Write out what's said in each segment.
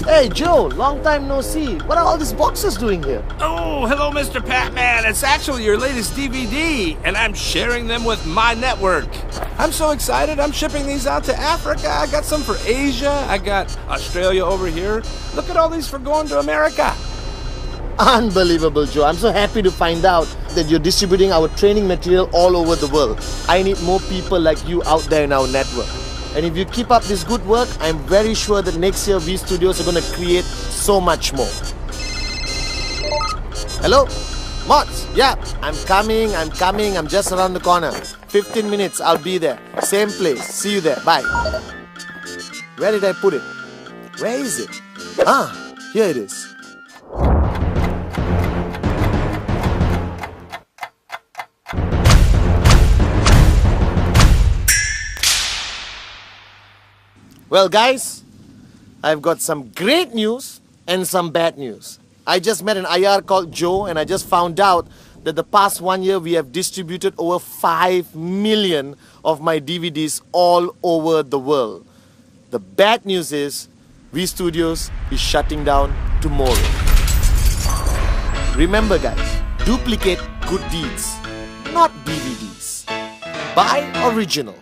Hey Joe, long time no see. What are all these boxes doing here? Oh, hello, Mr. Patman. It's actually your latest DVD, and I'm sharing them with my network. I'm so excited. I'm shipping these out to Africa. I got some for Asia. I got Australia over here. Look at all these for going to America. Unbelievable, Joe. I'm so happy to find out that you're distributing our training material all over the world. I need more people like you out there in our network. And if you keep up this good work, I'm very sure that next year V Studios are going to create so much more. Hello? Mods? Yeah, I'm coming. I'm just around the corner. 15 minutes, I'll be there. Same place. See you there. Bye. Where did I put it? Where is it? Ah, here it is. Well guys, I've got some great news and some bad news. I just met an IR called Joe and I just found out that the past 1 year we have distributed over 5 million of my DVDs all over the world. The bad news is V Studios is shutting down tomorrow. Remember guys, duplicate good deeds, not DVDs. Buy original.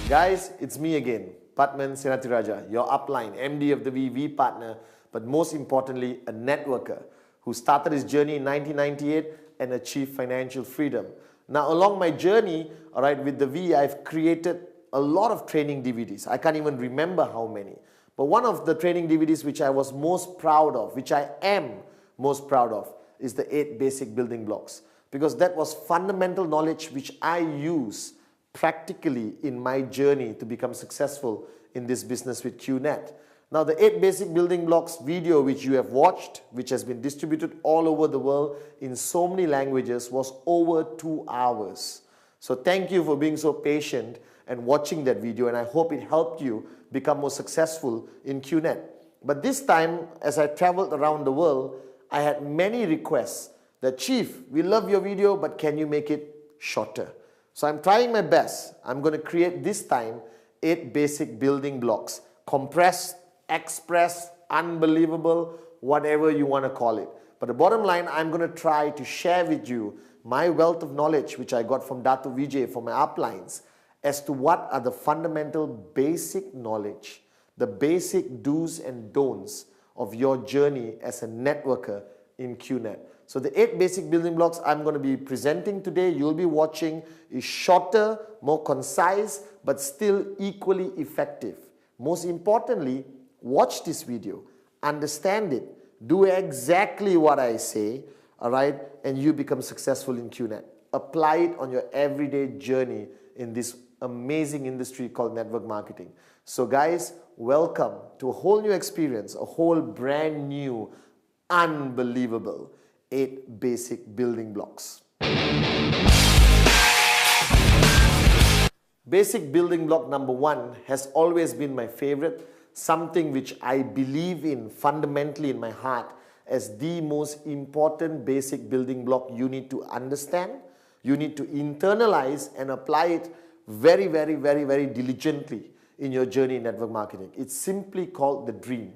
Guys, it's me again, Patman Senatiraja, your upline, MD of the VV partner, but most importantly, a networker who started his journey in 1998 and achieved financial freedom. Now, along my journey, with the V, I've created a lot of training DVDs. I can't even remember how many. But one of the training DVDs which I was most proud of, which I am most proud of, is the 8 basic building blocks. Because that was fundamental knowledge which I use practically in my journey to become successful in this business with QNet. Now the 8 basic building blocks video which you have watched, which has been distributed all over the world in so many languages, was over 2 hours. So thank you for being so patient and watching that video, and I hope it helped you become more successful in QNet. But this time, as I traveled around the world, I had many requests that, Chief, we love your video, but can you make it shorter? So I'm trying my best. I'm going to create this time 8 basic building blocks. Compressed, express, unbelievable, whatever you want to call it. But the bottom line, I'm going to try to share with you my wealth of knowledge which I got from Datu Vijay for my uplines as to what are the fundamental basic knowledge, the basic do's and don'ts of your journey as a networker in QNet. So the 8 basic building blocks I'm going to be presenting today, you'll be watching, is shorter, more concise, but still equally effective. Most importantly, watch this video, understand it, do exactly what I say, and you become successful in QNet. Apply it on your everyday journey in this amazing industry called network marketing. So guys, welcome to a whole new experience, a whole brand new, unbelievable 8 basic building blocks. Basic building block number 1 has always been my favorite, something which I believe in fundamentally in my heart as the most important basic building block you need to understand, you need to internalize and apply it very, very, very, very diligently in your journey in network marketing. It's simply called the dream.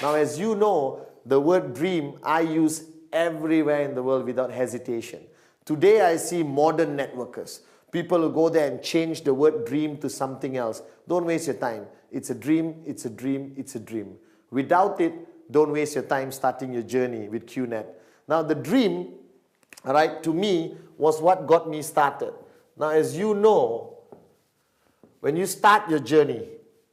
Now, as you know, the word dream I use everywhere in the world without hesitation. Today, I see modern networkers. People who go there and change the word dream to something else. Don't waste your time. It's a dream, it's a dream, it's a dream. Without it, don't waste your time starting your journey with QNet. Now, the dream, to me, was what got me started. Now, as you know, when you start your journey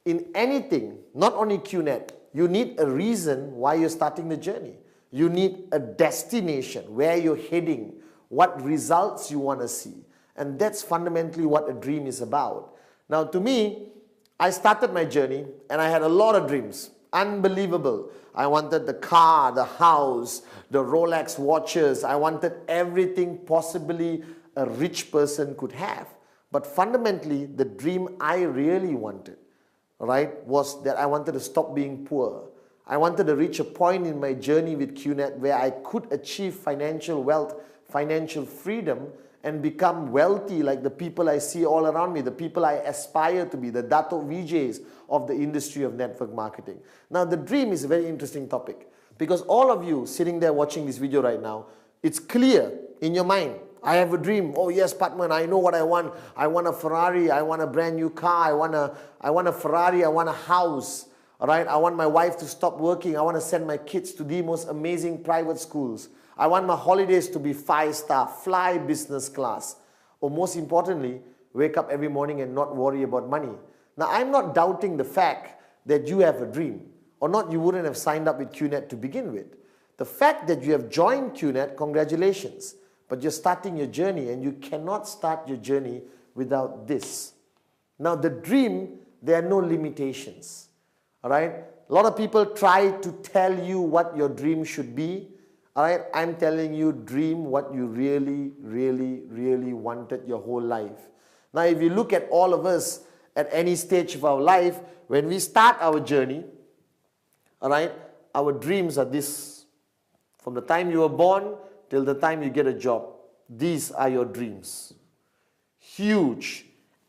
in anything, not only QNet, you need a reason why you're starting the journey. You need a destination, where you're heading, what results you want to see. And that's fundamentally what a dream is about. Now, to me, I started my journey and I had a lot of dreams. Unbelievable. I wanted the car, the house, the Rolex watches. I wanted everything possibly a rich person could have. But fundamentally, the dream I really wanted, right, was that I wanted to stop being poor. I wanted to reach a point in my journey with QNet where I could achieve financial wealth, financial freedom, and become wealthy like the people I see all around me, the people I aspire to be, the Dato VJs of the industry of network marketing. Now, the dream is a very interesting topic because all of you sitting there watching this video right now, it's clear in your mind. I have a dream. Oh yes, Patman, I know what I want. I want a Ferrari. I want a brand new car. I want a Ferrari. I want a house. All right. I want my wife to stop working. I want to send my kids to the most amazing private schools. I want my holidays to be 5-star, fly business class. Or most importantly, wake up every morning and not worry about money. Now, I'm not doubting the fact that you have a dream. Or not, you wouldn't have signed up with QNet to begin with. The fact that you have joined QNet, congratulations. But you're starting your journey and you cannot start your journey without this. Now, the dream, there are no limitations. All right? A lot of people try to tell you what your dream should be. All right? I'm telling you, dream what you really, really, really wanted your whole life. Now, if you look at all of us at any stage of our life, when we start our journey, all right, our dreams are this. From the time you were born till the time you get a job, these are your dreams. Huge.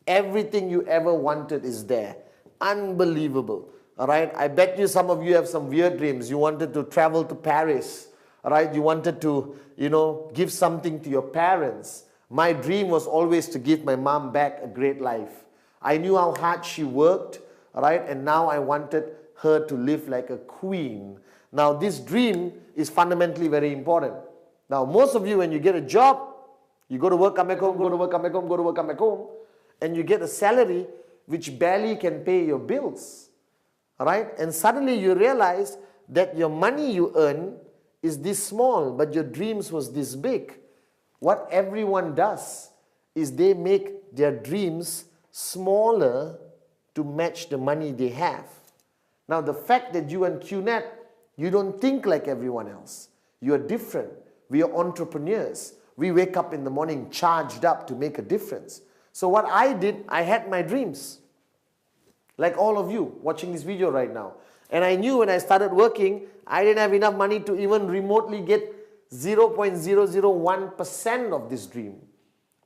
Everything you ever wanted is there. Unbelievable. All right. I bet you some of you have some weird dreams. You wanted to travel to Paris. All right. You wanted to, give something to your parents. My dream was always to give my mom back a great life. I knew how hard she worked. All right. And now I wanted her to live like a queen. Now, this dream is fundamentally very important. Now, most of you, when you get a job, you go to work, come back home, go to work, come back home, go to work, come back home, and you get a salary which barely can pay your bills. All right? And suddenly you realize that your money you earn is this small, but your dreams was this big. What everyone does is they make their dreams smaller to match the money they have. Now, the fact that you and QNet, you don't think like everyone else. You are different. We are entrepreneurs. We wake up in the morning charged up to make a difference. So what I did, I had my dreams. Like all of you watching this video right now. And I knew when I started working, I didn't have enough money to even remotely get 0.001% of this dream.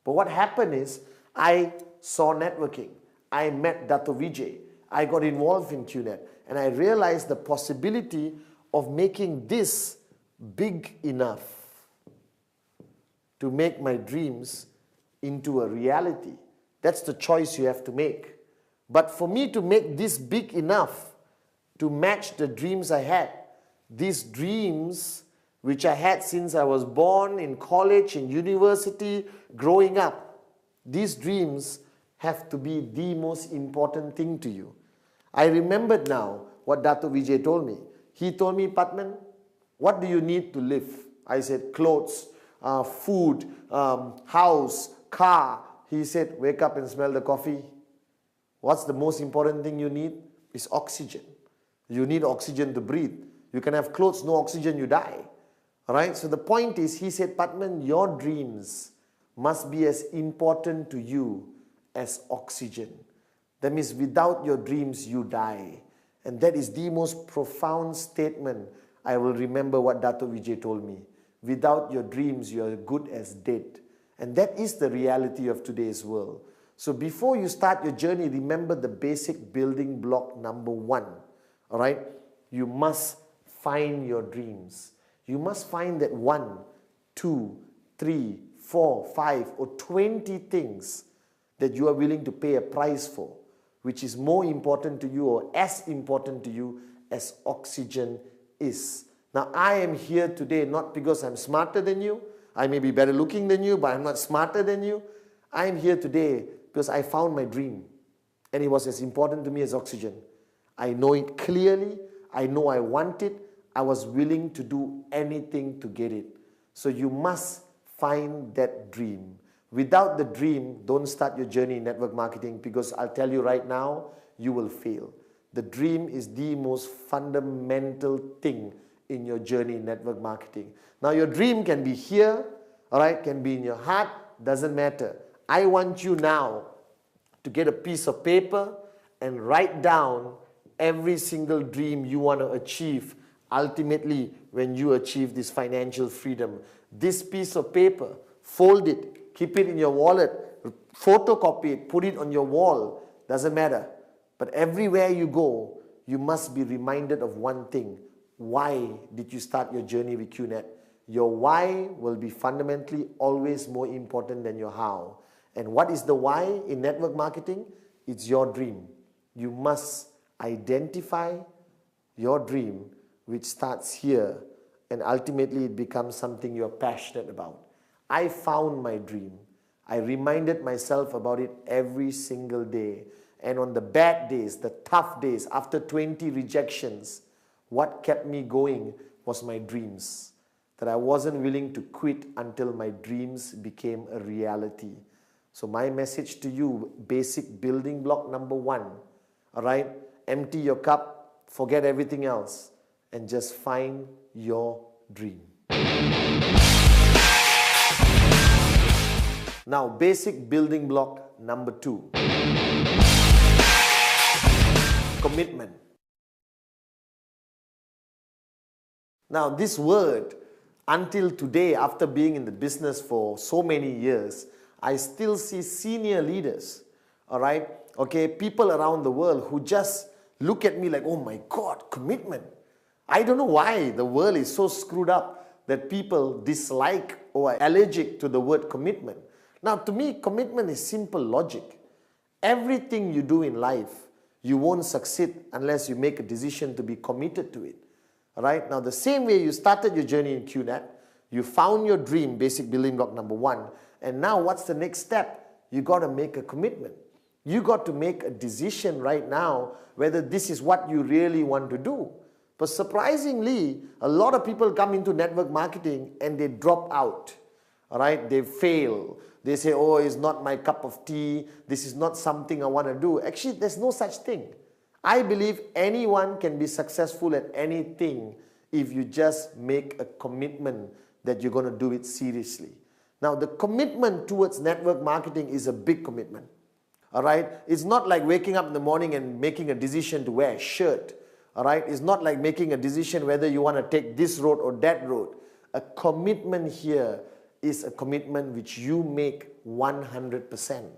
But what happened is, I saw networking. I met Dato Vijay. I got involved in QNet. And I realized the possibility of making this big enough to make my dreams into a reality. That's the choice you have to make. But for me to make this big enough to match the dreams I had, these dreams which I had since I was born, in college, in university, growing up, these dreams have to be the most important thing to you. I remembered now what Dato Vijay told me. He told me, Patman, what do you need to live? I said, clothes, food, house, car. He said, wake up and smell the coffee. What's the most important thing you need? Is oxygen. You need oxygen to breathe. You can have clothes, no oxygen, you die. All right? So the point is, he said, Patman, your dreams must be as important to you as oxygen. That means without your dreams, you die. And that is the most profound statement I will remember what Dato Vijay told me. Without your dreams, you are good as dead. And that is the reality of today's world. So before you start your journey, remember the basic building block number 1. All right? You must find your dreams. You must find that 1, 2, 3, 4, 5, or 20 things that you are willing to pay a price for, which is more important to you or as important to you as oxygen is. Now, I am here today not because I'm smarter than you. I may be better looking than you, but I'm not smarter than you. I am here today because I found my dream, and it was as important to me as oxygen. I know it clearly. I know I want it. I was willing to do anything to get it. So you must find that dream. Without the dream, don't start your journey in network marketing, because I'll tell you right now, you will fail. The dream is the most fundamental thing in your journey in network marketing. Now your dream can be here, all right, can be in your heart, doesn't matter. I want you now to get a piece of paper and write down every single dream you want to achieve ultimately when you achieve this financial freedom. This piece of paper, fold it, keep it in your wallet, photocopy it, put it on your wall, doesn't matter. But everywhere you go, you must be reminded of one thing. Why did you start your journey with QNet? Your why will be fundamentally always more important than your how. And what is the why in network marketing? It's your dream. You must identify your dream, which starts here, and ultimately it becomes something you're passionate about. I found my dream. I reminded myself about it every single day. And on the bad days, the tough days, after 20 rejections, what kept me going was my dreams. That I wasn't willing to quit until my dreams became a reality. So my message to you, basic building block number 1, all right? Empty your cup, forget everything else, and just find your dream. Now, basic building block number 2. Commitment. Now, this word, until today, after being in the business for so many years, I still see senior leaders, all right, okay, people around the world who just look at me like, oh my God, commitment. I don't know why the world is so screwed up that people dislike or are allergic to the word commitment. Now, to me, commitment is simple logic. Everything you do in life, you won't succeed unless you make a decision to be committed to it. All right? Now, the same way you started your journey in QNet, you found your dream, basic building block number 1, and now what's the next step? You got to make a commitment. You got to make a decision right now whether this is what you really want to do. But surprisingly, a lot of people come into network marketing and they drop out. All right? They fail. They say, oh, it's not my cup of tea. This is not something I want to do. Actually, there's no such thing. I believe anyone can be successful at anything if you just make a commitment that you're going to do it seriously. Now, the commitment towards network marketing is a big commitment. All right? It's not like waking up in the morning and making a decision to wear a shirt. All right? It's not like making a decision whether you want to take this road or that road. A commitment here is a commitment which you make 100%.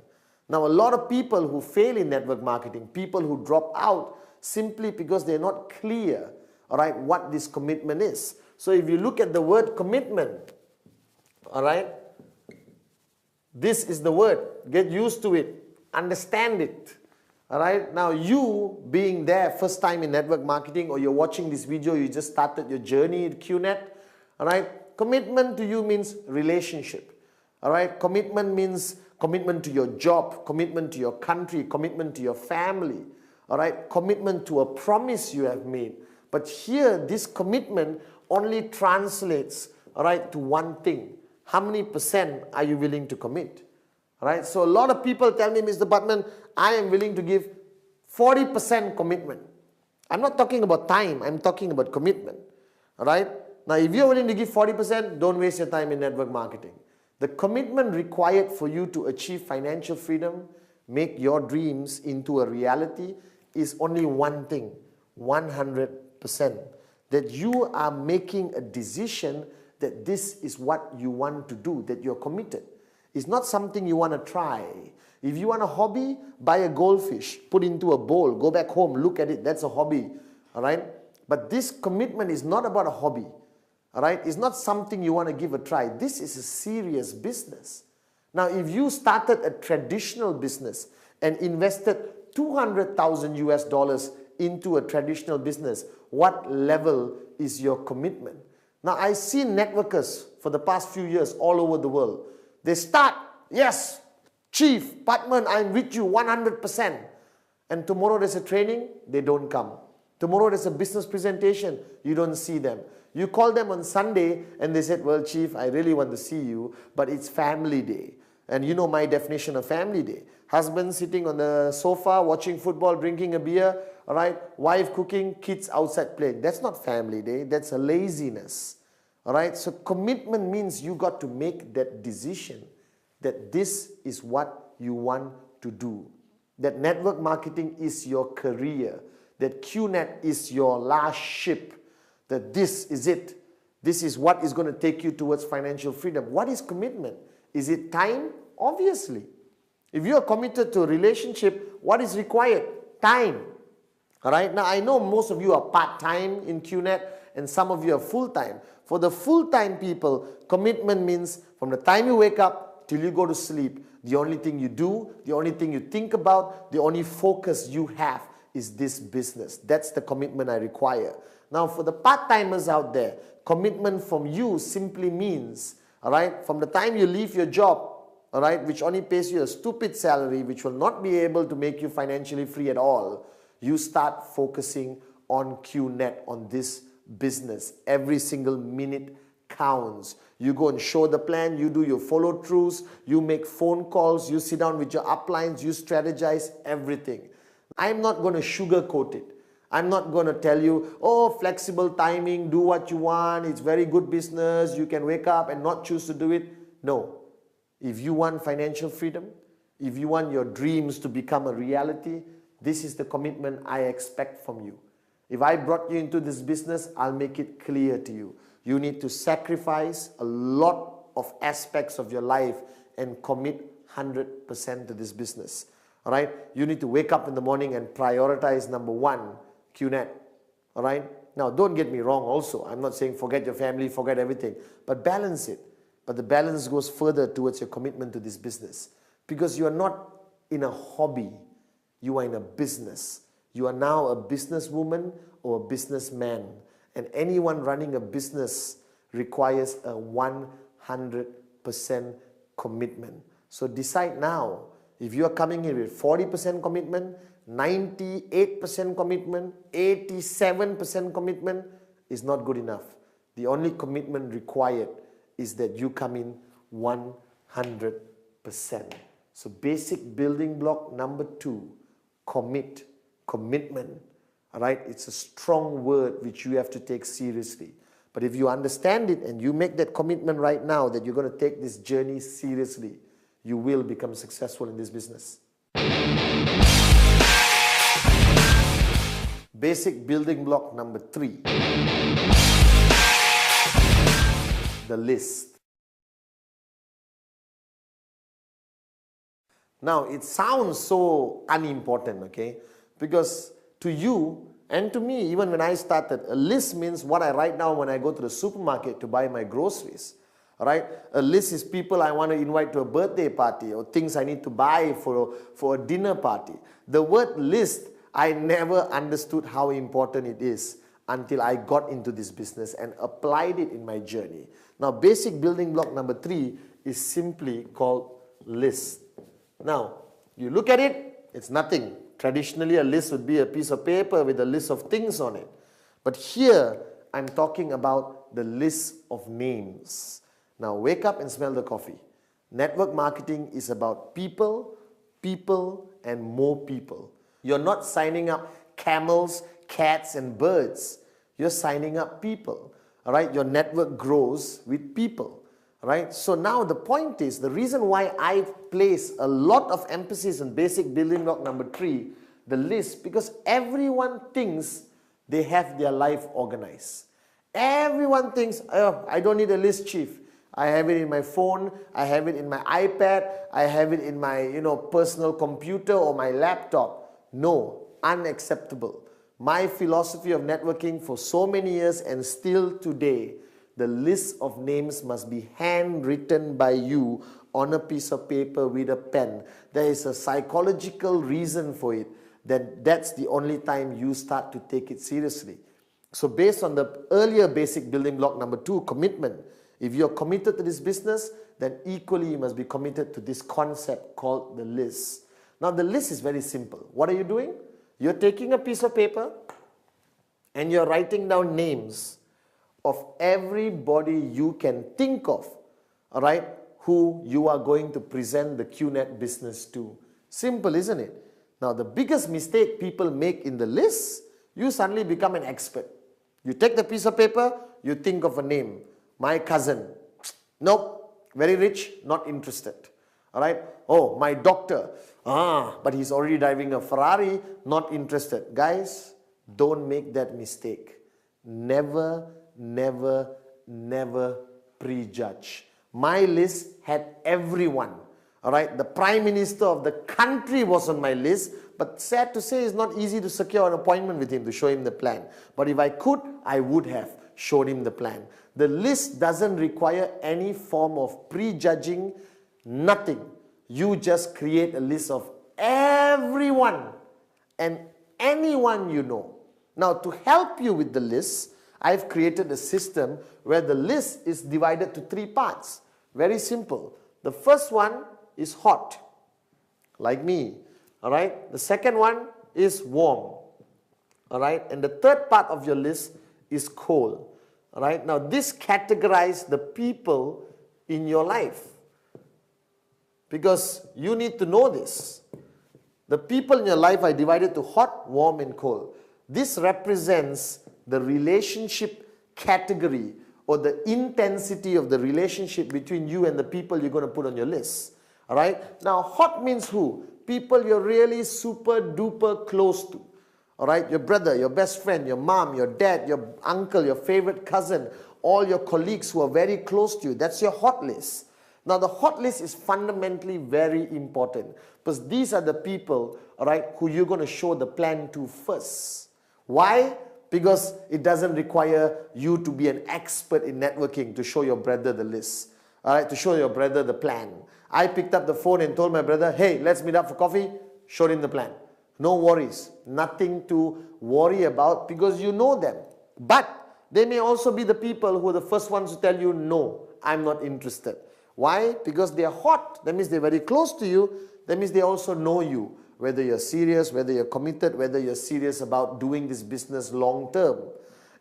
Now, a lot of people who fail in network marketing, people who drop out simply because they're not clear, all right, what this commitment is. So if you look at the word commitment, all right, this is the word. Get used to it. Understand it. All right. Now, you being there first time in network marketing, or you're watching this video, you just started your journey at QNet. All right. Commitment to you means relationship. All right. Commitment means commitment to your job, commitment to your country, commitment to your family. All right. Commitment to a promise you have made. But here, this commitment only translates, all right, to one thing. How many percent are you willing to commit? All right. So a lot of people tell me, Mr. Butman, I am willing to give 40% commitment. I'm not talking about time. I'm talking about commitment. All right. Now, if you're willing to give 40%, don't waste your time in network marketing. The commitment required for you to achieve financial freedom, make your dreams into a reality, is only one thing, 100%. That you are making a decision that this is what you want to do, that you're committed. It's not something you want to try. If you want a hobby, buy a goldfish, put into a bowl, go back home, look at it, that's a hobby. All right? But this commitment is not about a hobby. All right? It's not something you want to give a try. This is a serious business. Now, if you started a traditional business and invested 200,000 US dollars into a traditional business, what level is your commitment? Now, I've seen networkers for the past few years all over the world. They start, yes, Chief, Patman, I'm with you 100%. And tomorrow there's a training, they don't come. Tomorrow there's a business presentation, you don't see them. You call them on Sunday and they said, well, Chief, I really want to see you, but it's family day. And you know my definition of family day. Husband sitting on the sofa, watching football, drinking a beer, all right? Wife cooking, kids outside playing. That's not family day, that's a laziness. All right? So commitment means you got to make that decision that this is what you want to do. That network marketing is your career. That QNet is your last ship. That this is it. This is what is going to take you towards financial freedom. What is commitment? Is it time? Obviously. If you are committed to a relationship, what is required? Time. All right? Now, I know most of you are part-time in QNet and some of you are full-time. For the full-time people, commitment means from the time you wake up till you go to sleep, the only thing you do, the only thing you think about, the only focus you have is this business. That's the commitment I require. Now, for the part-timers out there, commitment from you simply means, all right, from the time you leave your job, all right, which only pays you a stupid salary, which will not be able to make you financially free at all, you start focusing on QNet, on this business. Every single minute counts. You go and show the plan, you do your follow-throughs, you make phone calls, you sit down with your uplines, you strategize everything. I'm not going to sugarcoat it. I'm not going to tell you, oh, flexible timing, do what you want, it's very good business, you can wake up and not choose to do it. No. If you want financial freedom, if you want your dreams to become a reality, this is the commitment I expect from you. If I brought you into this business, I'll make it clear to you. You need to sacrifice a lot of aspects of your life and commit 100% to this business. All right? You need to wake up in the morning and prioritize number one, QNet. All right? Now, don't get me wrong also. I'm not saying forget your family, forget everything. But balance it. But the balance goes further towards your commitment to this business. Because you are not in a hobby. You are in a business. You are now a businesswoman or a businessman. And anyone running a business requires a 100% commitment. So decide now. If you are coming in with 40% commitment, 98% commitment, 87% commitment is not good enough. The only commitment required is that you come in 100%. So basic building block number 2, commitment. All right, it's a strong word which you have to take seriously. But if you understand it and you make that commitment right now that you're going to take this journey seriously, you will become successful in this business. Basic building block number 3, the list. Now, it sounds so unimportant, okay? Because to you and to me, even when I started, a list means what I write down when I go to the supermarket to buy my groceries. All right? A list is people I want to invite to a birthday party or things I need to buy for a dinner party. The word list, I never understood how important it is until I got into this business and applied it in my journey. Now, basic building block number 3 is simply called list. Now, you look at it, it's nothing. Traditionally, a list would be a piece of paper with a list of things on it. But here, I'm talking about the list of names. Now, wake up and smell the coffee. Network marketing is about people, and more people. You're not signing up camels, cats, and birds. You're signing up people. All right? Your network grows with people. All right? So now the point is, the reason why I place a lot of emphasis on basic building block number 3, the list, because everyone thinks they have their life organized. Everyone thinks, oh, I don't need a list, chief. I have it in my phone, I have it in my iPad, I have it in my personal computer or my laptop. No, unacceptable. My philosophy of networking for so many years and still today, the list of names must be handwritten by you on a piece of paper with a pen. There is a psychological reason for it. That's the only time you start to take it seriously. So based on the earlier basic building block number 2, commitment, if you're committed to this business, then equally you must be committed to this concept called the list. Now the list is very simple. What are you doing? You're taking a piece of paper and you're writing down names of everybody you can think of, all right, who you are going to present the QNet business to. Simple, isn't it? Now, the biggest mistake people make in the list, you suddenly become an expert. You take the piece of paper, you think of a name. My cousin. Nope. Very rich, not interested. All right. Oh, my doctor. But he's already driving a Ferrari, not interested. Guys, don't make that mistake. Never, never, never prejudge. My list had everyone. All right. The Prime Minister of the country was on my list, but sad to say, it's not easy to secure an appointment with him to show him the plan. But if I could, I would have showed him the plan. The list doesn't require any form of prejudging, nothing. You just create a list of everyone and anyone you know. Now, to help you with the list, I've created a system where the list is divided to 3 parts. Very simple. The first one is hot, like me. All right. The second one is warm. All right. And the third part of your list is cold. All right. Now, this categorizes the people in your life, because you need to know this. The people in your life are divided to hot, warm, and cold. This represents the relationship category or the intensity of the relationship between you and the people you're going to put on your list. All right. Now, hot means who? People you're really super duper close to. All right. Your brother, your best friend, your mom, your dad, your uncle, your favorite cousin, all your colleagues who are very close to you. That's your hot list. Now, the hot list is fundamentally very important, because these are the people, all right, who you're going to show the plan to first. Why? Because it doesn't require you to be an expert in networking to show your brother the list, all right, to show your brother the plan. I picked up the phone and told my brother, hey, let's meet up for coffee, showed him the plan. No worries, nothing to worry about, because you know them. But they may also be the people who are the first ones to tell you, no, I'm not interested. Why? Because they are hot. That means they're very close to you. That means they also know you, whether you're serious, whether you're committed, whether you're serious about doing this business long term.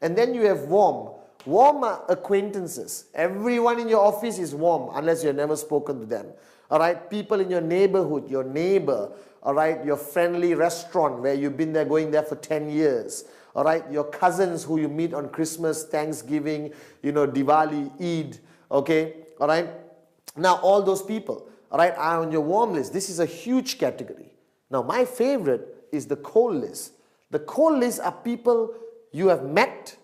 And then you have warm. Warm are acquaintances. Everyone in your office is warm unless you've never spoken to them. All right, people in your neighborhood, your neighbor, all right, your friendly restaurant where you've been there, going there for 10 years. All right, your cousins who you meet on Christmas, Thanksgiving, Diwali, Eid, okay, all right. Now, all those people, all right, are on your warm list. This is a huge category. Now, my favorite is the cold list. The cold list are people you have met,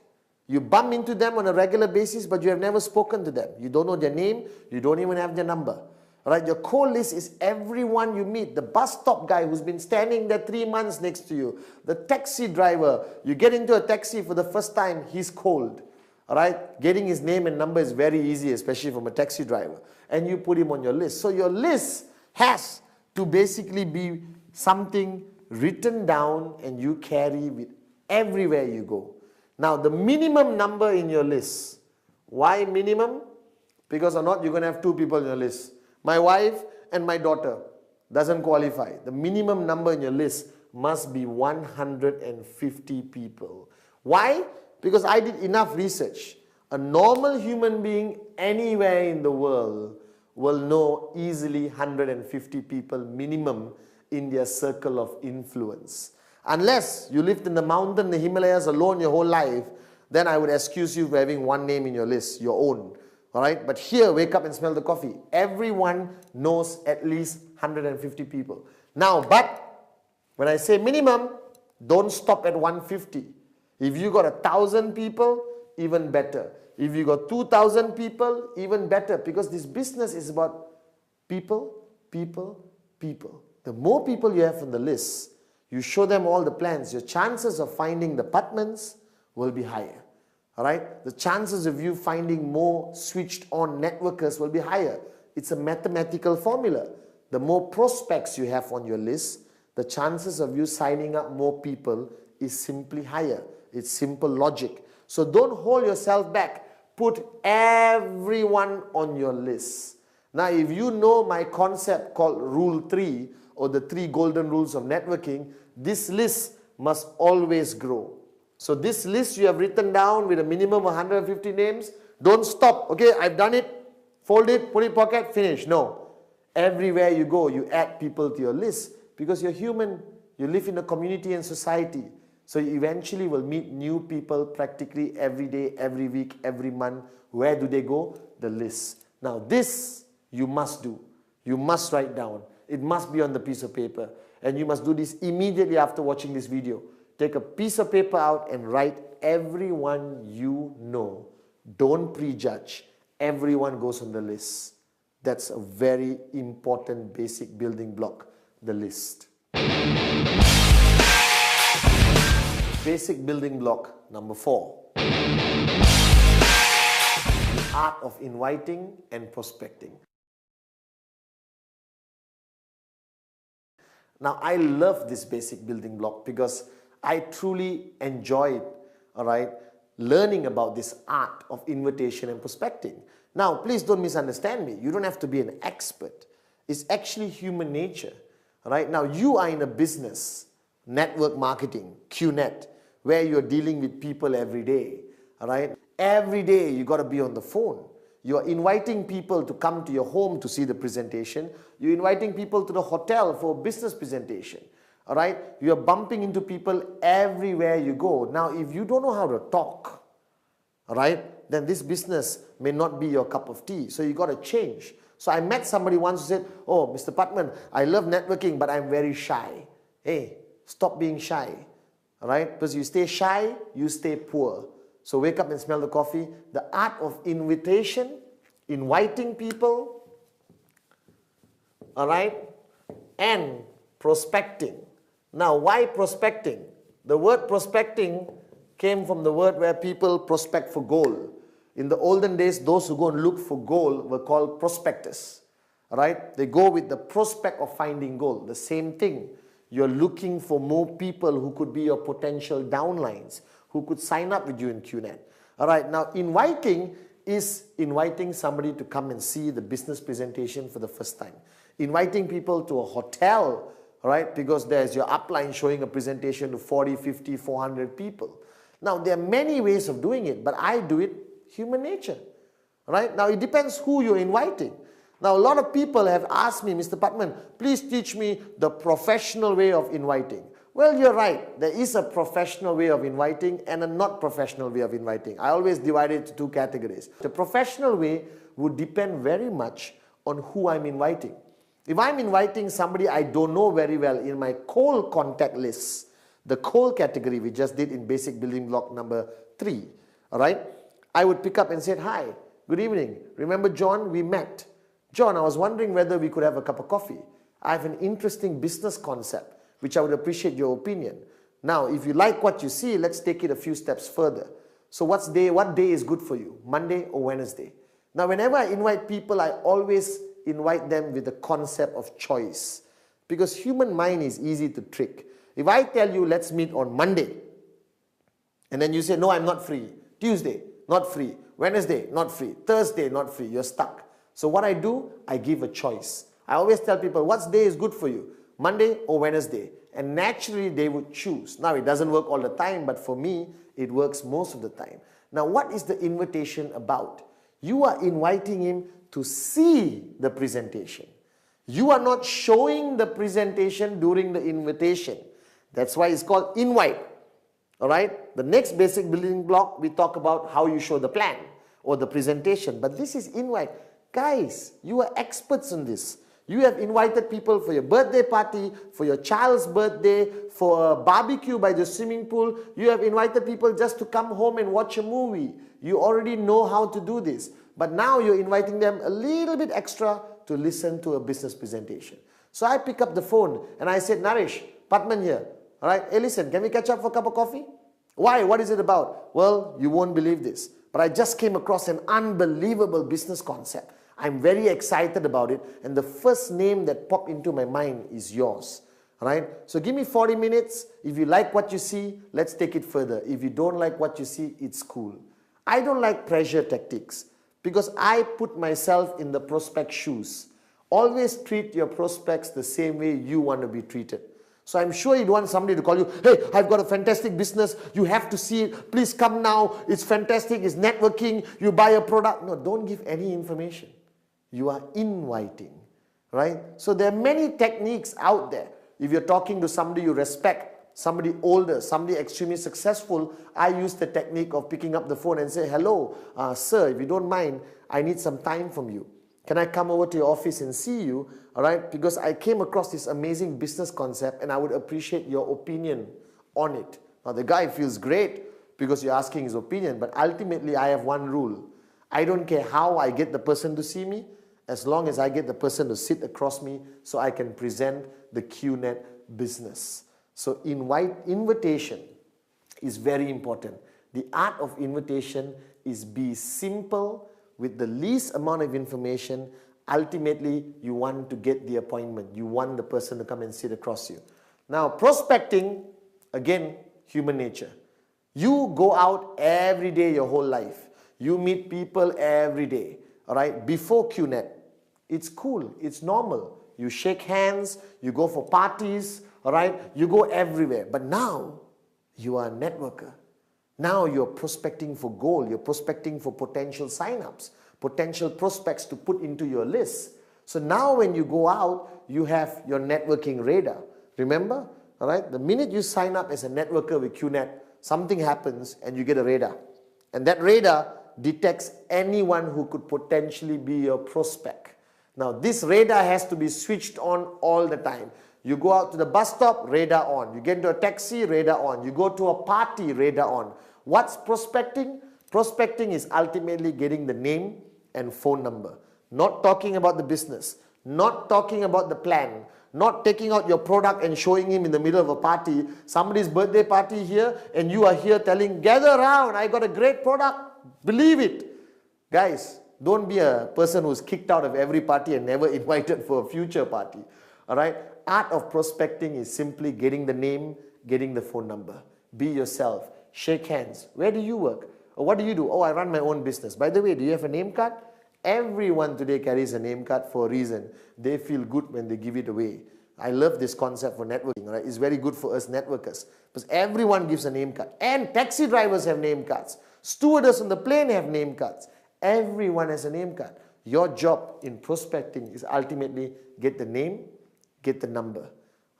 you bump into them on a regular basis, but you have never spoken to them. You don't know their name, you don't even have their number. All right, your cold list is everyone you meet. The bus stop guy who's been standing there 3 months next to you. The taxi driver, you get into a taxi for the first time, he's cold. All right, getting his name and number is very easy, especially from a taxi driver. And you put him on your list. So your list has to basically be something written down and you carry with everywhere you go. Now, the minimum number in your list. Why minimum? Because or not, you're going to have 2 people in your list. My wife and my daughter doesn't qualify. The minimum number in your list must be 150 people. Why? Because I did enough research. A normal human being anywhere in the world will know easily 150 people minimum in their circle of influence. Unless you lived in the mountain, the Himalayas alone your whole life, then I would excuse you for having one name in your list, your own. All right? But here, wake up and smell the coffee. Everyone knows at least 150 people. Now, but when I say minimum, don't stop at 150. If you got 1,000 people, even better. If you got 2,000 people, even better. Because this business is about people, people, people. The more people you have on the list, you show them all the plans, your chances of finding the apartments will be higher. All right? The chances of you finding more switched on networkers will be higher. It's a mathematical formula. The more prospects you have on your list, the chances of you signing up more people is simply higher. It's simple logic. So don't hold yourself back. Put everyone on your list. Now, if you know my concept called Rule 3 or the 3 golden rules of networking, this list must always grow. So this list you have written down with a minimum of 150 names. Don't stop. Okay, I've done it fold it, put it in pocket, finish. No. Everywhere you go, you add people to your list because you're human. You live in a community and society. So you eventually will meet new people practically every day, every week, every month. Where do they go? The list. Now this you must do. You must write down. It must be on the piece of paper. And you must do this immediately after watching this video. Take a piece of paper out and write everyone you know. Don't prejudge. Everyone goes on the list. That's a very important basic building block, the list. Basic building block number 4. The art of inviting and prospecting. Now, I love this basic building block because I truly enjoyed, learning about this art of invitation and prospecting. Now, please don't misunderstand me. You don't have to be an expert. It's actually human nature. Now, you are in a business, network marketing, QNet, where you're dealing with people every day. Every day you got to be on the phone. You're inviting people to come to your home to see the presentation. You're inviting people to the hotel for a business presentation. You're bumping into people everywhere you go. Now, if you don't know how to talk, then this business may not be your cup of tea. So you got to change. So I met somebody once who said, "Oh, Mr. Patman, I love networking, but I'm very shy." Hey, stop being shy. Because you stay shy, you stay poor. So wake up and smell the coffee. The art of invitation, inviting people, and prospecting. Now, why prospecting? The word prospecting came from the word where people prospect for gold. In the olden days, those who go and look for gold were called prospectors. They go with the prospect of finding gold. The same thing. You're looking for more people who could be your potential downlines, who could sign up with you in QNet. Now inviting is inviting somebody to come and see the business presentation for the first time. Inviting people to a hotel, because there's your upline showing a presentation to 40, 50, 400 people. Now there are many ways of doing it, but I do it human nature. Now it depends who you're inviting. Now, a lot of people have asked me, "Mr. Patman, please teach me the professional way of inviting." Well, you're right. There is a professional way of inviting and a not professional way of inviting. I always divide it into 2 categories. The professional way would depend very much on who I'm inviting. If I'm inviting somebody I don't know very well in my cold contact list, the cold category we just did in basic building block number 3, I would pick up and say, "Hi, good evening. Remember John? We met. John, I was wondering whether we could have a cup of coffee. I have an interesting business concept, which I would appreciate your opinion. Now, if you like what you see, let's take it a few steps further. So what day is good for you? Monday or Wednesday?" Now, whenever I invite people, I always invite them with the concept of choice. Because human mind is easy to trick. If I tell you, "Let's meet on Monday," and then you say, "No, I'm not free. Tuesday, not free. Wednesday, not free. Thursday, not free," you're stuck. So what I do, I give a choice. I always tell people, what day is good for you? Monday or Wednesday? And naturally, they would choose. Now, it doesn't work all the time, but for me, it works most of the time. Now, what is the invitation about? You are inviting him to see the presentation. You are not showing the presentation during the invitation. That's why it's called invite. The next basic building block, we talk about how you show the plan or the presentation. But this is invite. Guys, you are experts in this. You have invited people for your birthday party, for your child's birthday, for a barbecue by the swimming pool. You have invited people just to come home and watch a movie. You already know how to do this. But now you're inviting them a little bit extra to listen to a business presentation. So I pick up the phone and I said, "Naresh, Patman here. Hey, listen, can we catch up for a cup of coffee?" "Why? What is it about?" "Well, you won't believe this, but I just came across an unbelievable business concept. I'm very excited about it, and the first name that popped into my mind is yours. So give me 40 minutes. If you like what you see, let's take it further. If you don't like what you see, it's cool." I don't like pressure tactics because I put myself in the prospect shoes. Always treat your prospects the same way you want to be treated. So I'm sure you'd want somebody to call you, "Hey, I've got a fantastic business. You have to see it. Please come now. It's fantastic. It's networking. You buy a product." No, don't give any information. You are inviting, right? So there are many techniques out there. If you're talking to somebody you respect, somebody older, somebody extremely successful, I use the technique of picking up the phone and say, hello, sir, if you don't mind, I need some time from you. Can I come over to your office and see you? All right, because I came across this amazing business concept and I would appreciate your opinion on it. Now the guy feels great because you're asking his opinion, but ultimately I have one rule. I don't care how I get the person to see me, as long as I get the person to sit across me so I can present the QNet business. So invitation is very important. The art of invitation is be simple with the least amount of information. Ultimately, you want to get the appointment. You want the person to come and sit across you. Now, prospecting, again, human nature. You go out every day your whole life. You meet people every day. All right, before QNet, it's cool, it's normal. You shake hands, you go for parties, all right, you go everywhere. But now, you are a networker. Now you're prospecting for gold, you're prospecting for potential signups, potential prospects to put into your list. So now when you go out, you have your networking radar. Remember, all right, the minute you sign up as a networker with QNet, something happens and you get a radar. And that radar detects anyone who could potentially be your prospect. Now this radar has to be switched on all the time. You go out to the bus stop, radar on. You get into a taxi, radar on. You go to a party, radar on. What's prospecting? Prospecting is ultimately getting the name and phone number. Not talking about the business. Not talking about the plan. Not taking out your product and showing him in the middle of a party. Somebody's birthday party here and you are here telling, gather around, I got a great product. Believe it. Guys, don't be a person who's kicked out of every party and never invited for a future party. All right? Art of prospecting is simply getting the name, getting the phone number. Be yourself. Shake hands. Where do you work? Or what do you do? Oh, I run my own business. By the way, do you have a name card? Everyone today carries a name card for a reason. They feel good when they give it away. I love this concept for networking. Right? It's very good for us networkers because everyone gives a name card. And taxi drivers have name cards. Stewardess on the plane have name cards. Everyone has a name card. Your job in prospecting is ultimately get the name, get the number.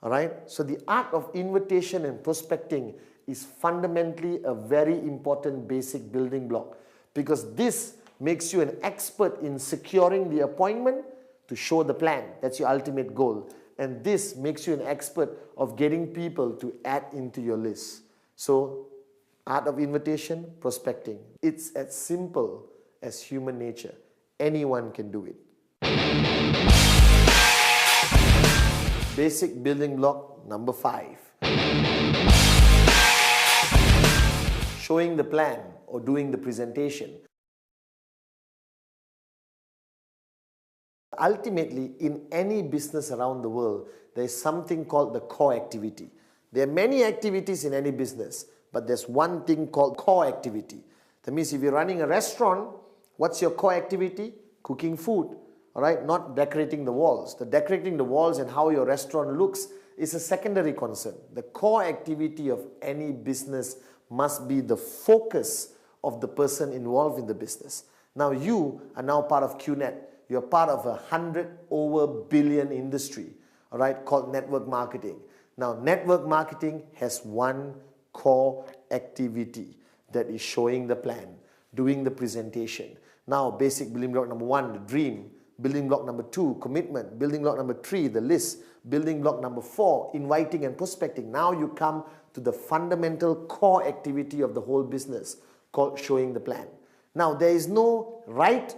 All right? So the art of invitation and prospecting is fundamentally a very important basic building block because this makes you an expert in securing the appointment to show the plan. That's your ultimate goal. And this makes you an expert of getting people to add into your list. So, art of invitation, prospecting. It's as simple as human nature. Anyone can do it. Basic building block number 5. Showing the plan or doing the presentation. Ultimately, in any business around the world, there is something called the core activity. There are many activities in any business, but there's one thing called core activity. That means if you're running a restaurant, what's your core activity? Cooking food, all right? Not decorating the walls. The decorating the walls and how your restaurant looks is a secondary concern. The core activity of any business must be the focus of the person involved in the business. Now you are now part of QNet. You're part of a 100 billion industry, all right, called network marketing. Now, network marketing has one core activity that is showing the plan, doing the presentation. Now, basic building block number 1, the dream. Building block number 2, commitment. Building block number 3, the list. Building block number 4, inviting and prospecting. Now you come to the fundamental core activity of the whole business called showing the plan. Now, there is no right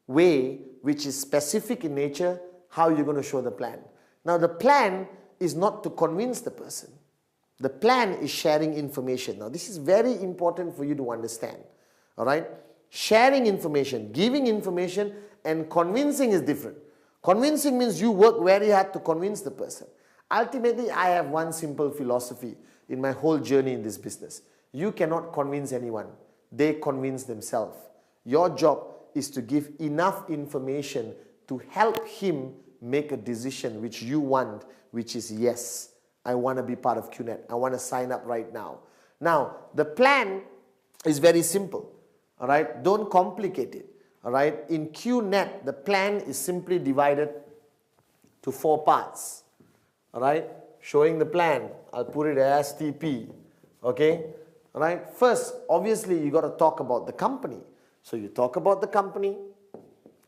way which is specific in nature how you're going to show the plan. Now, the plan is not to convince the person. The plan is sharing information. Now, this is very important for you to understand. All right? Sharing information, giving information, and convincing is different. Convincing means you work very hard to convince the person. Ultimately, I have one simple philosophy in my whole journey in this business. You cannot convince anyone. They convince themselves. Your job is to give enough information to help him make a decision which you want, which is yes, I want to be part of QNet. I want to sign up right now. Now, the plan is very simple. All right? Don't complicate it. All right, in QNet, the plan is simply divided to 4 parts. All right, showing the plan, I'll put it as TP. Okay, all right. First, obviously, you got to talk about the company. So you talk about the company.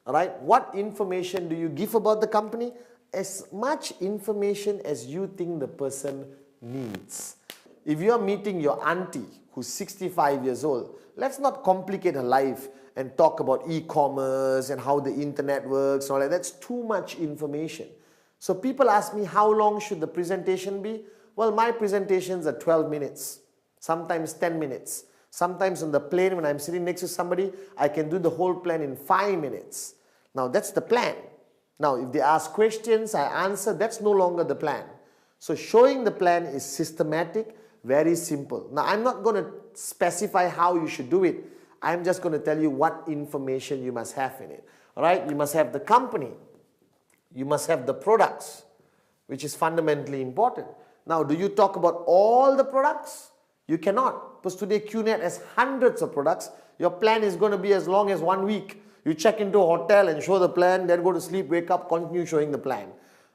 All right, what information do you give about the company? As much information as you think the person needs. If you're meeting your auntie who's 65 years old, let's not complicate her life and talk about e-commerce and how the internet works and all that. That's too much information. So people ask me, how long should the presentation be? Well, my presentations are 12 minutes, sometimes 10 minutes. Sometimes on the plane when I'm sitting next to somebody, I can do the whole plan in 5 minutes. Now that's the plan. Now if they ask questions, I answer, that's no longer the plan. So showing the plan is systematic, very simple. Now I'm not going to specify how you should do it. I'm just going to tell you what information you must have in it. All right, you must have the company. You must have the products, which is fundamentally important. Now, do you talk about all the products? You cannot, because today QNet has hundreds of products. Your plan is going to be as long as 1 week. You check into a hotel and show the plan, then go to sleep, wake up, continue showing the plan.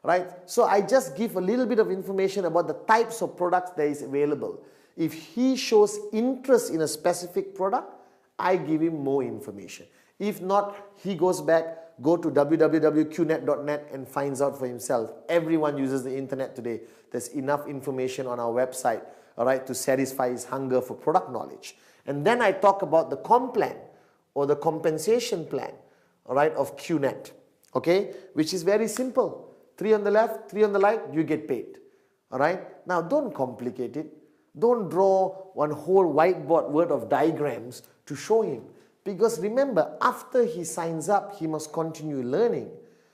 Right? So I just give a little bit of information about the types of products that is available. If he shows interest in a specific product, I give him more information. If not, he goes back, go to www.qnet.net and finds out for himself. Everyone uses the internet today. There's enough information on our website, all right, to satisfy his hunger for product knowledge. And then I talk about the comp plan or the compensation plan, all right, of QNet, okay, which is very simple. 3 on the left, 3 on the right, you get paid, all right. Now don't complicate it. Don't draw one whole whiteboard worth of diagrams to show him. Because remember, after he signs up, he must continue learning.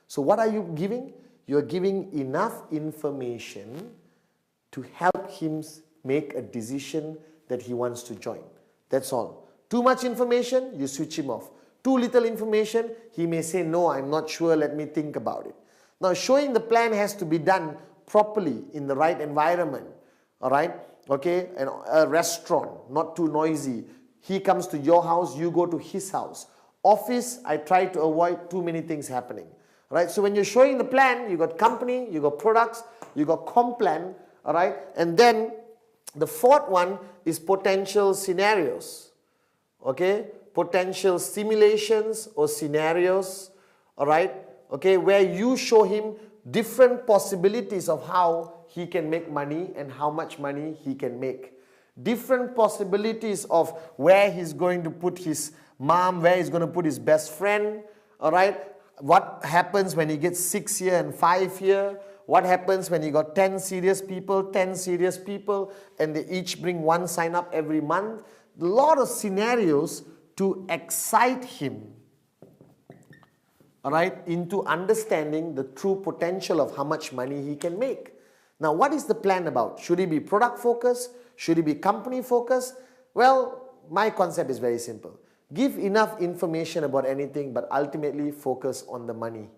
So what are you giving? You're giving enough information to help him make a decision that he wants to join. That's all. Too much information, you switch him off. Too little information, he may say, no, I'm not sure, let me think about it. Now, showing the plan has to be done properly in the right environment. All right? Okay? And a restaurant, not too noisy. He comes to your house, you go to his house. Office, I try to avoid too many things happening. Right? So when you're showing the plan, you got company, you got products, you got comp plan, all right? And then the fourth one is potential scenarios. Okay? Potential simulations or scenarios, all right? Okay, where you show him different possibilities of how he can make money and how much money he can make. Different possibilities of where he's going to put his mom, where he's going to put his best friend, all right? What happens when he gets 6 year and 5 year? What happens when you got 10 serious people, and they each bring 1 sign up every month? A lot of scenarios to excite him, all right, into understanding the true potential of how much money he can make. Now, what is the plan about? Should it be product focused? Should it be company focused? Well, my concept is very simple. Give enough information about anything, but ultimately focus on the money,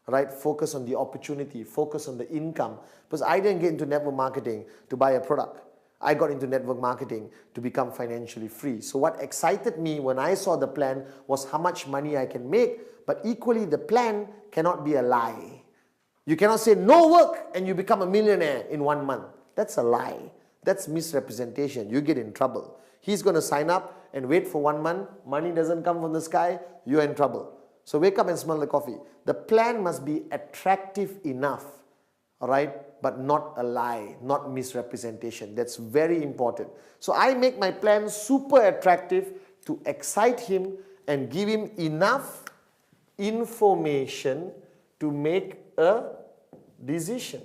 right? Focus on the opportunity, focus on the income. Because I didn't get into network marketing to buy a product. I got into network marketing to become financially free. So what excited me when I saw the plan was how much money I can make, but equally the plan cannot be a lie. You cannot say no work and you become a millionaire in 1 month. That's a lie. That's misrepresentation. You get in trouble. He's going to sign up and wait for 1 month. Money doesn't come from the sky. You're in trouble. So wake up and smell the coffee. The plan must be attractive enough, all right, but not a lie, not misrepresentation. That's very important. So I make my plan super attractive to excite him and give him enough information to make a decision.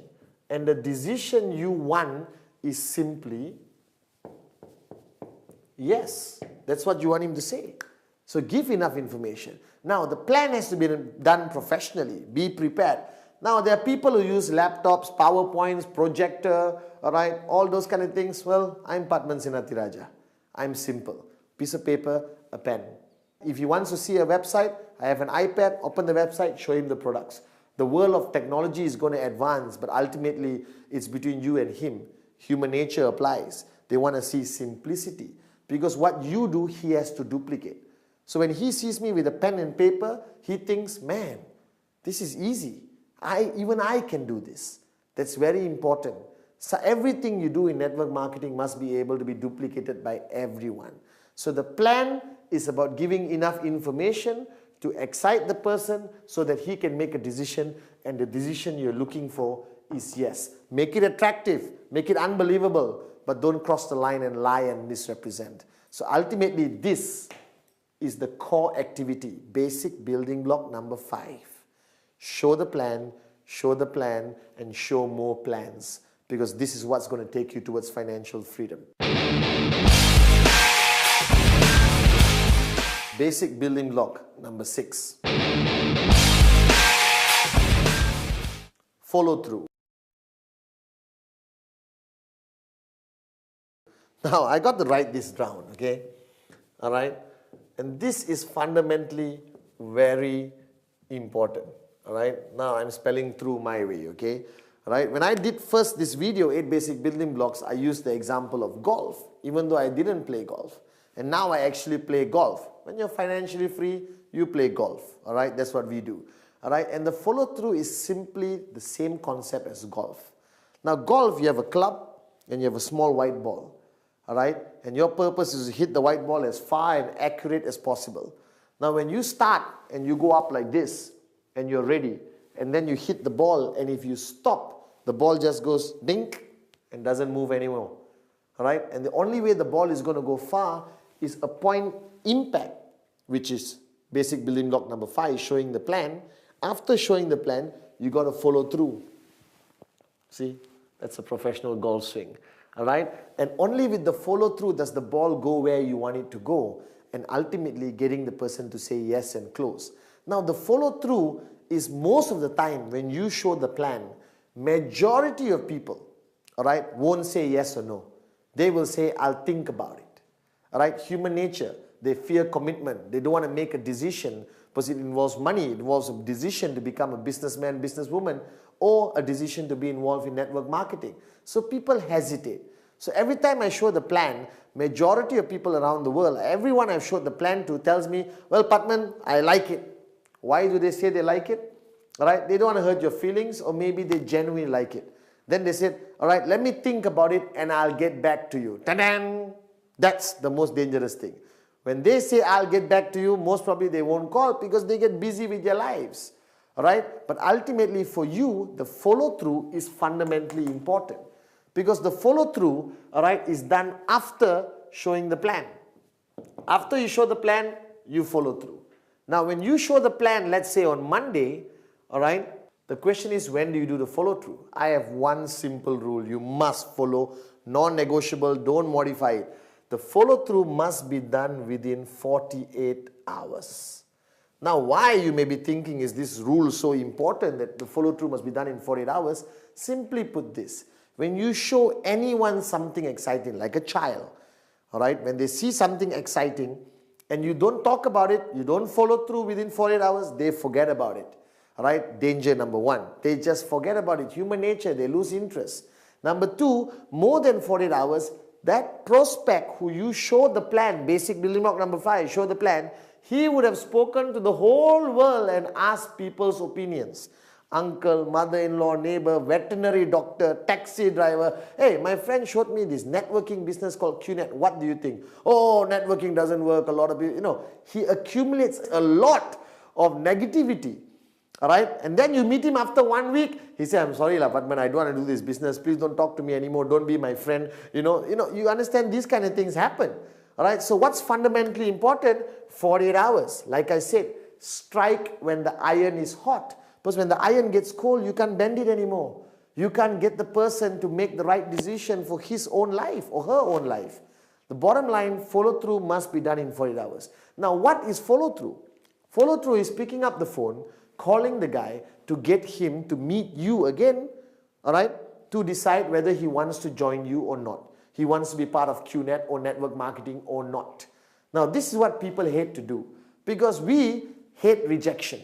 And the decision you want is simply yes. That's what you want him to say. So give enough information. Now the plan has to be done professionally. Be prepared. Now there are people who use laptops, PowerPoints, projector, all right, all those kind of things. Well, I'm Padman Sinatiraja. I'm simple. Piece of paper, a pen. If he wants to see a website, I have an iPad, open the website, show him the products. The world of technology is going to advance, but ultimately it's between you and him. Human nature applies. They want to see simplicity. Because what you do, he has to duplicate. So when he sees me with a pen and paper, he thinks, man, this is easy. Even I can do this. That's very important. So everything you do in network marketing must be able to be duplicated by everyone. So the plan is about giving enough information to excite the person so that he can make a decision, and the decision you're looking for is yes. Make it attractive, make it unbelievable, but don't cross the line and lie and misrepresent. So ultimately this is the core activity, basic building block number 5. Show the plan, and show more plans, because this is what's going to take you towards financial freedom. Basic building block number 6. Follow through. Now, I got to write this down, okay? All right? And this is fundamentally very important. All right? Now, I'm spelling through my way, okay? All right? When I did first this video, 8 basic building blocks, I used the example of golf, even though I didn't play golf. And now I actually play golf. When you're financially free, you play golf. All right? That's what we do. All right? And the follow through is simply the same concept as golf. Now, golf, you have a club and you have a small white ball. All right? And your purpose is to hit the white ball as far and accurate as possible. Now, when you start and you go up like this and you're ready, and then you hit the ball, and if you stop, the ball just goes dink and doesn't move anymore. All right? And the only way the ball is going to go far is a point impact, which is basic building block number 5, showing the plan. After showing the plan, you got to follow through. See, that's a professional golf swing. All right? And only with the follow through does the ball go where you want it to go, and ultimately getting the person to say yes and close. Now, the follow through is most of the time when you show the plan, majority of people, all right, won't say yes or no. They will say, I'll think about it. All right? Human nature, they fear commitment. They don't want to make a decision because it involves money. It involves a decision to become a businessman, businesswoman, or a decision to be involved in network marketing. So people hesitate. So every time I show the plan, majority of people around the world, everyone I've showed the plan to tells me, well, Patman, I like it. Why do they say they like it? All right? They don't want to hurt your feelings, or maybe they genuinely like it. Then they said, all right, let me think about it and I'll get back to you. Ta-da! That's the most dangerous thing. When they say, I'll get back to you, most probably they won't call because they get busy with their lives. All right? But ultimately for you, the follow through is fundamentally important, because the follow through, all right, is done after showing the plan. After you show the plan, you follow through. Now, when you show the plan, let's say on Monday, all right, the question is, when do you do the follow through? I have one simple rule. You must follow, non-negotiable, don't modify it. The follow through must be done within 48 hours. Now, why, you may be thinking, is this rule so important that the follow through must be done in 48 hours? Simply put this. When you show anyone something exciting, like a child, all right, when they see something exciting and you don't talk about it, you don't follow through within 48 hours, they forget about it. All right, danger number 1. They just forget about it. Human nature, they lose interest. Number 2, more than 48 hours, that prospect who you show the plan, basic building block number 5, show the plan, he would have spoken to the whole world and asked people's opinions. Uncle, mother-in-law, neighbor, veterinary doctor, taxi driver. Hey, my friend showed me this networking business called QNet. What do you think? Oh, networking doesn't work. A lot of people, he accumulates a lot of negativity. All right? And then you meet him after 1 week. He said, I'm sorry, Patman, I don't want to do this business. Please don't talk to me anymore. Don't be my friend. You understand these kind of things happen. All right? So what's fundamentally important? 48 hours. Like I said, strike when the iron is hot. Because when the iron gets cold, you can't bend it anymore. You can't get the person to make the right decision for his own life or her own life. The bottom line, follow through must be done in 48 hours. Now, what is follow through? Follow through is picking up the phone, calling the guy to get him to meet you again, all right, to decide whether he wants to join you or not. He wants to be part of QNet or network marketing or not. Now, this is what people hate to do, because we hate rejection.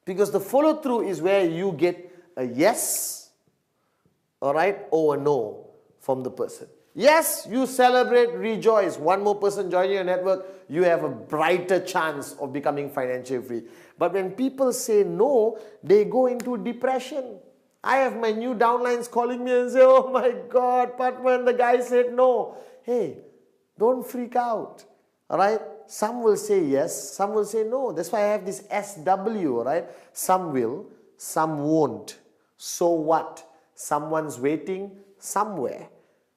Because the follow through is where you get a yes, all right, or a no from the person. Yes, you celebrate, rejoice. One more person joining your network, you have a brighter chance of becoming financially free. But when people say no, they go into depression. I have my new downlines calling me and say, oh my God, Patman, the guy said no. Hey, don't freak out. All right? Some will say yes, some will say no. That's why I have this SW, all right? Some will, some won't. So what? Someone's waiting somewhere.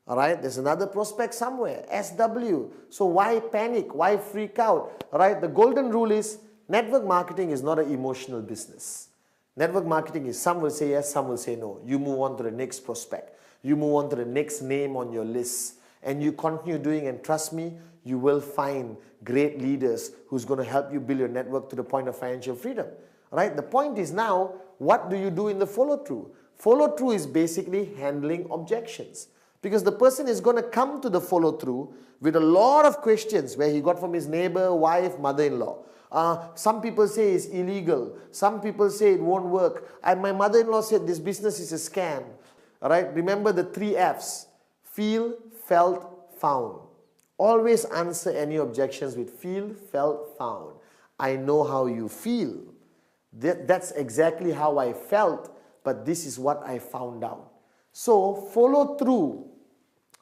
All right, there's another prospect somewhere, SW. So why panic? Why freak out? All right, the golden rule is network marketing is not an emotional business. Network marketing is some will say yes, some will say no. You move on to the next prospect. You move on to the next name on your list. And you continue doing, and trust me, you will find great leaders who's going to help you build your network to the point of financial freedom. All right, the point is now, what do you do in the follow-through? Follow-through is basically handling objections. Because the person is going to come to the follow-through with a lot of questions where he got from his neighbor, wife, mother-in-law. Some people say it's illegal. Some people say it won't work. And my mother-in-law said this business is a scam. All right, remember the 3 Fs. Feel, felt, found. Always answer any objections with feel, felt, found. I know how you feel. That's exactly how I felt, but this is what I found out. So follow through,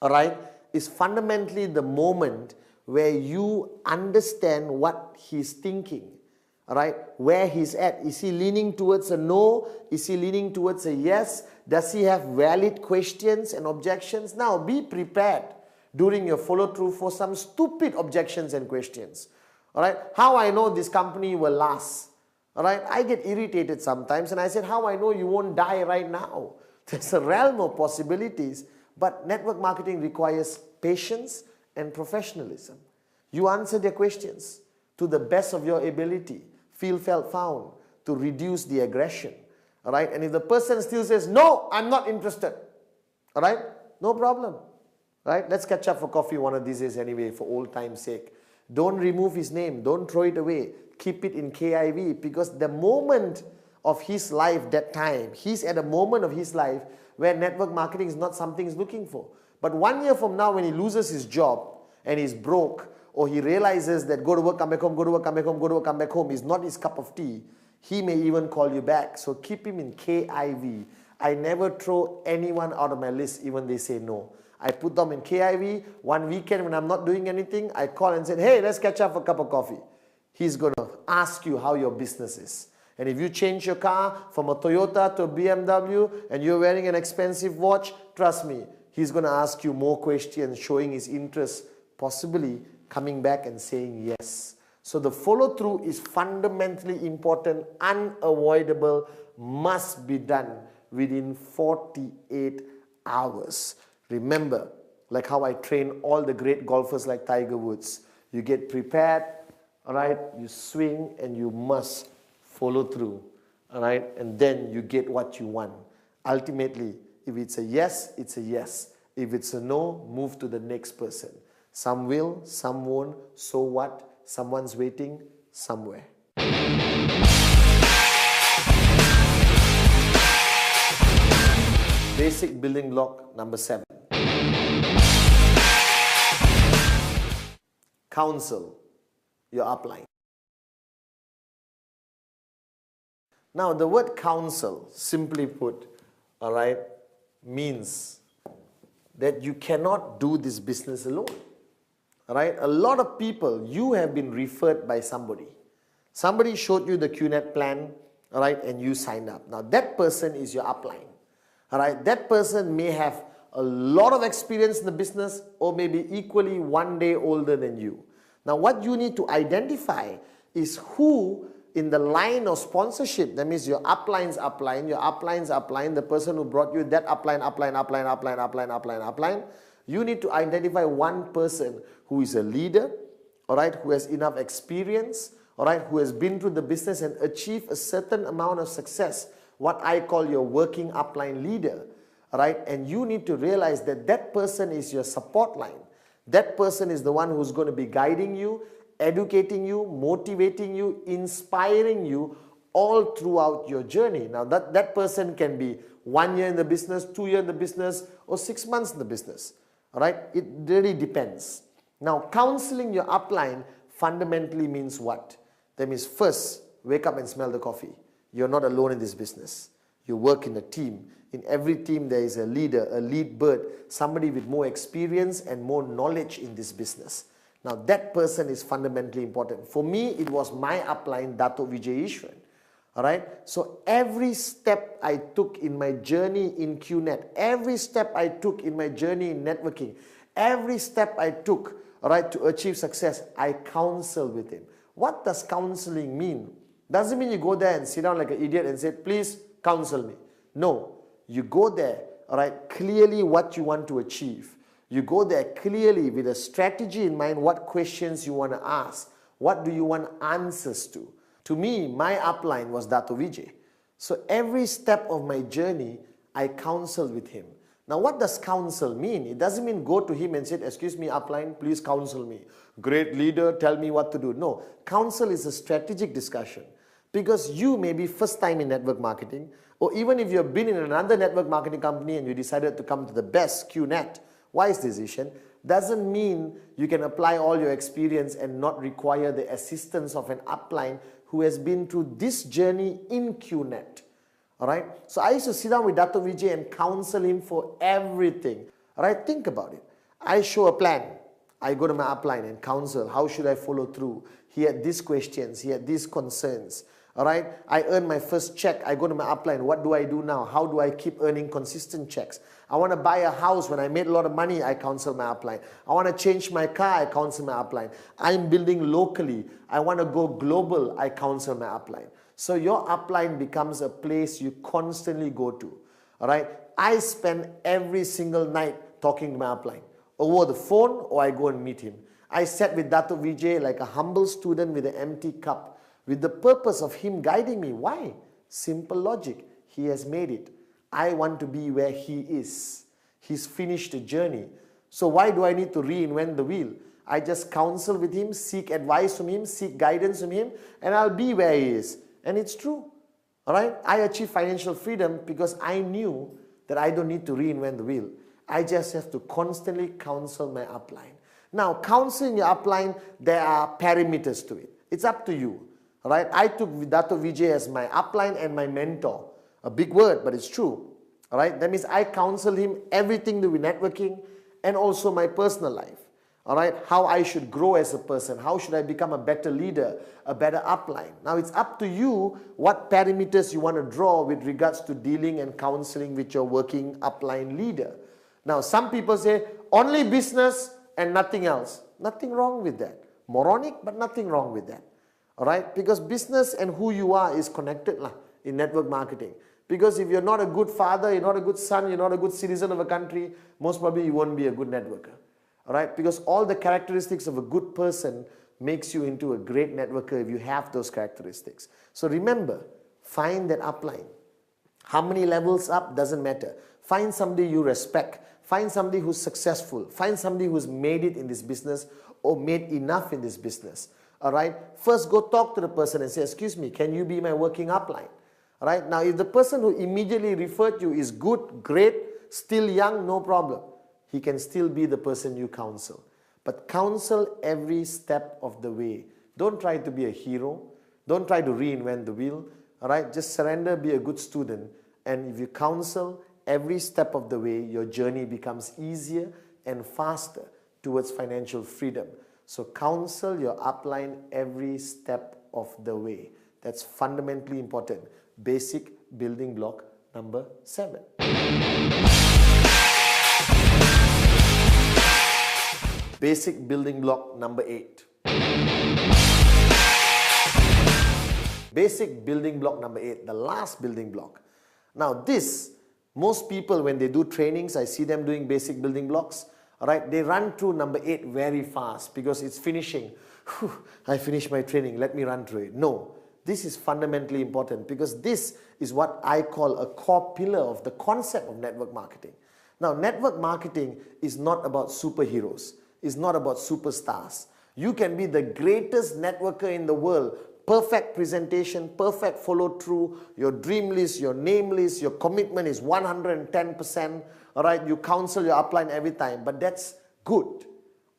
all right, is fundamentally the moment where you understand what he's thinking, all right, where he's at. Is he leaning towards a no? Is he leaning towards a yes? Does he have valid questions and objections? Now be prepared during your follow through for some stupid objections and questions, all right. How I know this company will last, all right. I get irritated sometimes and I said, how I know you won't die right now? There's a realm of possibilities, but network marketing requires patience and professionalism. You answer their questions to the best of your ability, feel, felt, found, to reduce the aggression. All right? And if the person still says, no, I'm not interested, all right? No problem. Right? Let's catch up for coffee one of these days anyway, for old time's sake. Don't remove his name. Don't throw it away. Keep it in KIV, because the moment of his life, that time, he's at a moment of his life where network marketing is not something he's looking for. But 1 year from now, when he loses his job and he's broke, or he realizes that go to work, come back home, go to work, come back home, go to work, come back home is not his cup of tea, he may even call you back. So keep him in KIV. I never throw anyone out of my list even they say no. I put them in KIV. One weekend when I'm not doing anything, I call and say, hey, let's catch up for a cup of coffee. He's going to ask you how your business is. And if you change your car from a Toyota to a BMW and you're wearing an expensive watch, trust me, he's going to ask you more questions, showing his interest, possibly coming back and saying yes. So the follow-through is fundamentally important, unavoidable, must be done within 48 hours. Remember, like how I train all the great golfers like Tiger Woods, you get prepared, all right, you swing and you must follow through, all right, and then you get what you want. Ultimately, if it's a yes, it's a yes. If it's a no, move to the next person. Some will, some won't, so what? Someone's waiting somewhere. Basic building block number 7. Counsel your upline. Now, the word counsel, simply put, all right, means that you cannot do this business alone. All right, a lot of people, you have been referred by somebody. Somebody showed you the QNet plan, all right, and you signed up. Now, that person is your upline. All right, that person may have a lot of experience in the business or maybe equally 1 day older than you. Now, what you need to identify is who in the line of sponsorship, that means your upline's upline, your upline's upline, the person who brought you that upline, you need to identify one person who is a leader, all right, who has enough experience, all right, who has been through the business and achieved a certain amount of success, what I call your working upline leader, all right, and you need to realize that that person is your support line. That person is the one who's going to be guiding you, educating you, motivating you, inspiring you all throughout your journey. Now that person can be 1 year in the business, 2 years in the business, or 6 months in the business. All right? It really depends. Now, counseling your upline fundamentally means what? That means first, wake up and smell the coffee. You're not alone in this business. You work in a team. In every team, there is a leader, a lead bird, somebody with more experience and more knowledge in this business. Now, that person is fundamentally important. For me, it was my upline, Dato' Vijay Ishwan. All right? So every step I took in my journey in QNet, every step I took in my journey in networking, every step I took, all right, to achieve success, I counsel with him. What does counseling mean? Doesn't mean you go there and sit down like an idiot and say, please counsel me. No, you go there, all right, clearly what you want to achieve. You go there clearly with a strategy in mind, what questions you want to ask. What do you want answers to? To me, my upline was Dato' Vijay. So every step of my journey, I counseled with him. Now, what does counsel mean? It doesn't mean go to him and say, excuse me, upline, please counsel me. Great leader, tell me what to do. No, counsel is a strategic discussion. Because you may be first time in network marketing, or even if you've been in another network marketing company and you decided to come to the best QNet, wise decision, doesn't mean you can apply all your experience and not require the assistance of an upline who has been through this journey in QNet. Alright? So I used to sit down with Dato' Vijay and counsel him for everything. Alright? Think about it. I show a plan. I go to my upline and counsel. How should I follow through? He had these questions. He had these concerns. Alright? I earn my first check. I go to my upline. What do I do now? How do I keep earning consistent checks? I want to buy a house. When I made a lot of money, I counsel my upline. I want to change my car. I counsel my upline. I'm building locally. I want to go global. I counsel my upline. So your upline becomes a place you constantly go to. Alright? I spend every single night talking to my upline. Over the phone or I go and meet him. I sat with Dato' Vijay like a humble student with an empty cup, with the purpose of him guiding me. Why? Simple logic. He has made it. I want to be where he is. He's finished the journey. So why do I need to reinvent the wheel? I just counsel with him, seek advice from him, seek guidance from him, and I'll be where he is. And it's true. All right? I achieved financial freedom because I knew that I don't need to reinvent the wheel. I just have to constantly counsel my upline. Now, counseling your upline, there are parameters to it. It's up to you. All right? I took Dato' Vijay as my upline and my mentor. A big word, but it's true. All right? That means I counsel him everything to do with networking and also my personal life. All right? How I should grow as a person. How should I become a better leader, a better upline? Now, it's up to you what parameters you want to draw with regards to dealing and counseling with your working upline leader. Now, some people say, only business and nothing else. Nothing wrong with that. Moronic, but nothing wrong with that. All right? Because business and who you are is connected in network marketing. Because if you're not a good father, you're not a good son, you're not a good citizen of a country, most probably you won't be a good networker. All right? Because all the characteristics of a good person makes you into a great networker if you have those characteristics. So remember, find that upline. How many levels up doesn't matter. Find somebody you respect. Find somebody who's successful. Find somebody who's made it in this business or made enough in this business. All right? First, go talk to the person and say, excuse me, can you be my working upline? All right? Now, if the person who immediately referred you is good, great, still young, no problem. He can still be the person you counsel. But counsel every step of the way. Don't try to be a hero. Don't try to reinvent the wheel. All right? Just surrender, be a good student. And if you counsel every step of the way, your journey becomes easier and faster towards financial freedom. So counsel your upline every step of the way. That's fundamentally important. Basic building block number 7. Basic building block number 8. Basic building block number 8, the last building block. Now this, most people when they do trainings, I see them doing basic building blocks, all right, they run through number 8 very fast because it's finishing. Whew, I finished my training, let me run through it. No, this is fundamentally important because this is what I call a core pillar of the concept of network marketing. Now, network marketing is not about superheroes. It's not about superstars. You can be the greatest networker in the world, perfect presentation, perfect follow through, your dream list, your name list, your commitment is 110%, all right, you counsel your upline every time, but that's good,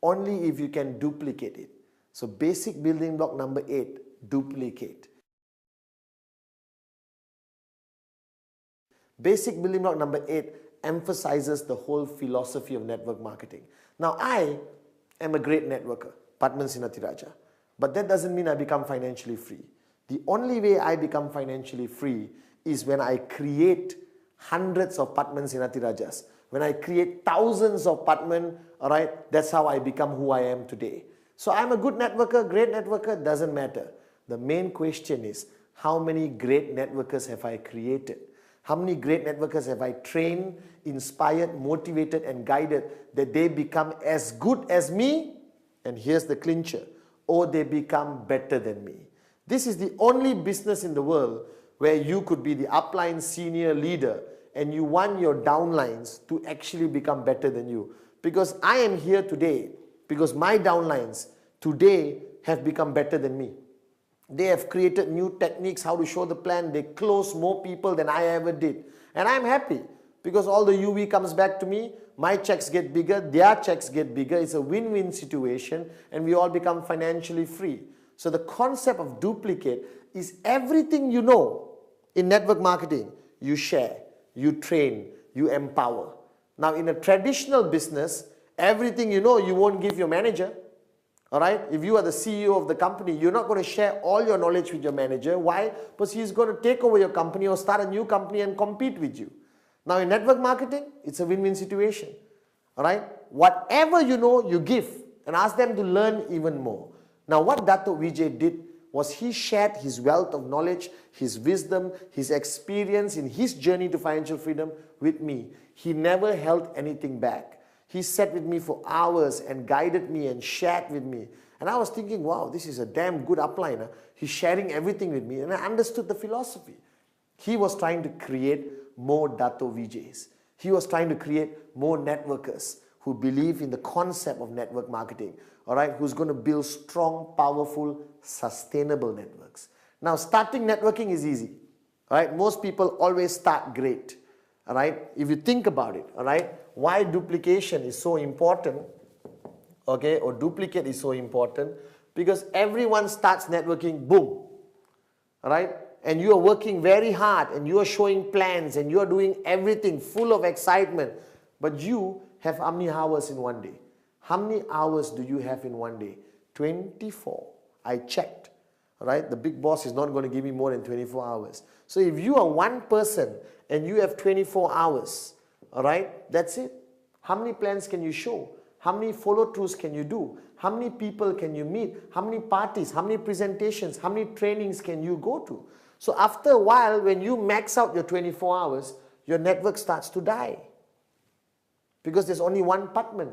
only if you can duplicate it. So basic building block number 8, duplicate. Basic building block number 8 emphasizes the whole philosophy of network marketing. Now, I am a great networker, Padman Sinatiraja, but that doesn't mean I become financially free. The only way I become financially free is when I create hundreds of Padman Sinatirajas. When I create thousands of Padman, all right, that's how I become who I am today. So I'm a good networker, great networker, doesn't matter. The main question is, how many great networkers have I created? How many great networkers have I trained, inspired, motivated, and guided that they become as good as me? And here's the clincher, or they become better than me. This is the only business in the world where you could be the upline senior leader and you want your downlines to actually become better than you. Because I am here today because my downlines today have become better than me. They have created new techniques, how to show the plan. They close more people than I ever did. And I'm happy because all the UV comes back to me. My checks get bigger, their checks get bigger. It's a win-win situation and we all become financially free. So the concept of duplicate is everything you know in network marketing. You share, you train, you empower. Now in a traditional business, everything you know you won't give your manager. Alright, if you are the CEO of the company, you're not going to share all your knowledge with your manager. Why? Because he's going to take over your company or start a new company and compete with you. Now in network marketing, it's a win-win situation. Alright, whatever you know, you give and ask them to learn even more. Now what Dato' Vijay did was he shared his wealth of knowledge, his wisdom, his experience in his journey to financial freedom with me. He never held anything back. He sat with me for hours and guided me and shared with me. And I was thinking, wow, this is a damn good upline. Huh? He's sharing everything with me. And I understood the philosophy. He was trying to create more Dato' Vijay's. He was trying to create more networkers who believe in the concept of network marketing. All right, who's going to build strong, powerful, sustainable networks. Now, starting networking is easy. All right, most people always start great. All right, if you think about it, all right, why duplication is so important, okay, or duplicate is so important, because everyone starts networking, boom, all right, and you are working very hard and you are showing plans and you are doing everything full of excitement, but you have how many hours in one day? How many hours do you have in one day? 24. I checked, all right, the big boss is not going to give me more than 24 hours. So if you are one person and you have 24 hours, all right, that's it. How many plans can you show? How many follow-throughs can you do? How many people can you meet? How many parties? How many presentations? How many trainings can you go to? So after a while, when you max out your 24 hours, your network starts to die. Because there's only one Padman.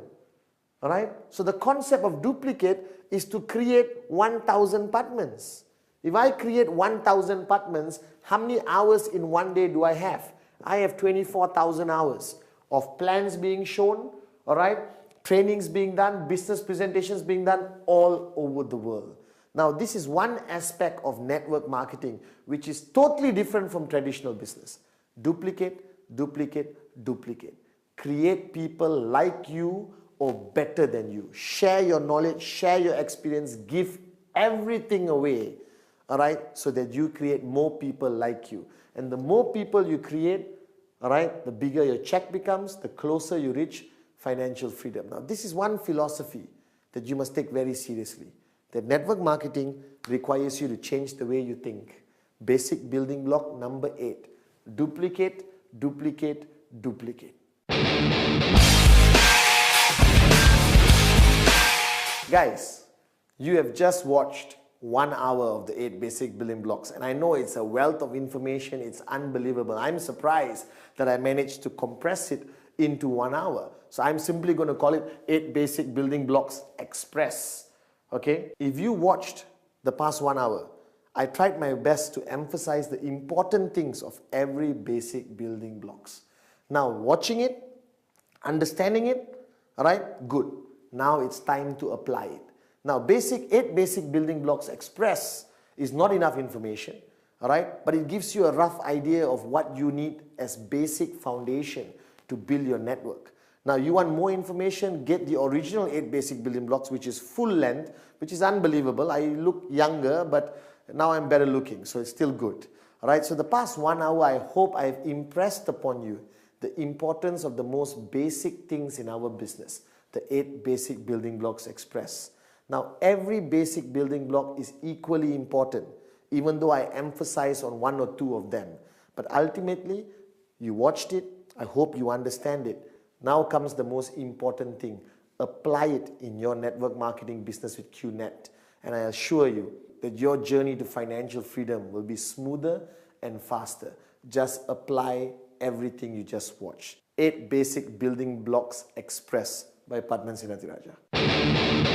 All right? So the concept of duplicate is to create 1,000 Padmans. If I create 1,000 Padmans, how many hours in one day do I have? I have 24,000 hours of plans being shown, all right, trainings being done, business presentations being done all over the world. Now, this is one aspect of network marketing which is totally different from traditional business. Duplicate, duplicate, duplicate. Create people like you or better than you. Share your knowledge, share your experience, give everything away, all right, so that you create more people like you. And the more people you create, all right, the bigger your check becomes, the closer you reach financial freedom. Now, this is one philosophy that you must take very seriously. That network marketing requires you to change the way you think. Basic building block number 8. Duplicate, duplicate, duplicate. Guys, you have just watched 1 hour of the 8 basic building blocks, and I know it's a wealth of information. It's unbelievable. I'm surprised that I managed to compress it into 1 hour. So I'm simply going to call it 8 basic building blocks express. Okay? If you watched the past 1 hour, I tried my best to emphasize the important things of every basic building blocks. Now, watching it, understanding it, all right, good. Now it's time to apply it. Now, 8 basic building blocks express is not enough information, all right? But it gives you a rough idea of what you need as basic foundation to build your network. Now, you want more information, get the original 8 basic building blocks, which is full length, which is unbelievable. I look younger, but now I'm better looking, so it's still good. All right, so the past 1 hour, I hope I've impressed upon you the importance of the most basic things in our business, the 8 basic building blocks express. Now, every basic building block is equally important, even though I emphasize on 1 or 2 of them. But ultimately, you watched it, I hope you understand it. Now comes the most important thing. Apply it in your network marketing business with QNet. And I assure you that your journey to financial freedom will be smoother and faster. Just apply everything you just watched. 8 Basic Building Blocks Express by Padman Sinatiraja.